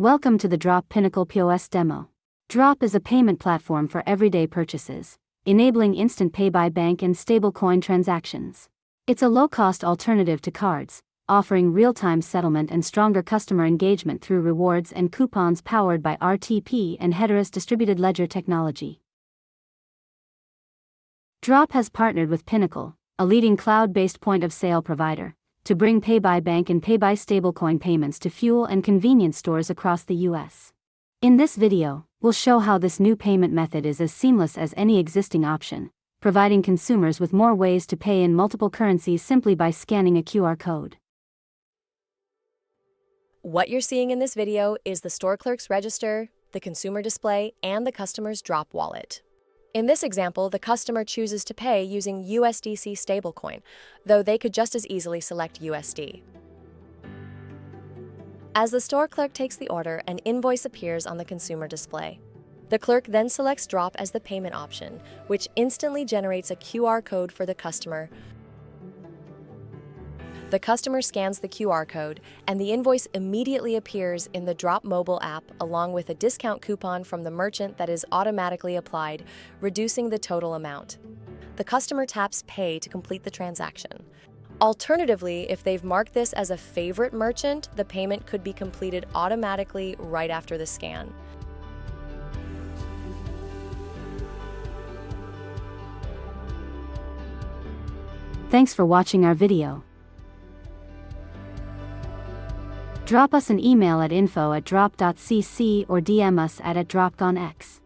Welcome to the Drop Pinnacle POS demo. Drop is a payment platform for everyday purchases, enabling instant pay by bank and stablecoin transactions. It's a low-cost alternative to cards, offering real-time settlement and stronger customer engagement through rewards and coupons powered by RTP and Hedera's distributed ledger technology. Drop has partnered with Pinnacle, a leading cloud-based point-of-sale provider, to bring pay-by-bank and pay-by-stablecoin payments to fuel and convenience stores across the U.S. In this video, we'll show how this new payment method is as seamless as any existing option, providing consumers with more ways to pay in multiple currencies simply by scanning a QR code. What you're seeing in this video is the store clerk's register, the consumer display, and the customer's Drop wallet. In this example, the customer chooses to pay using USDC stablecoin, though they could just as easily select USD. As the store clerk takes the order, an invoice appears on the consumer display. The clerk then selects Drop as the payment option, which instantly generates a QR code for the customer. The customer scans the QR code, and the invoice immediately appears in the Drop mobile app along with a discount coupon from the merchant that is automatically applied, reducing the total amount. The customer taps Pay to complete the transaction. Alternatively, if they've marked this as a favorite merchant, the payment could be completed automatically right after the scan. Thanks for watching our video. Drop us an email at info@drop.cc or DM us at @dropgonx.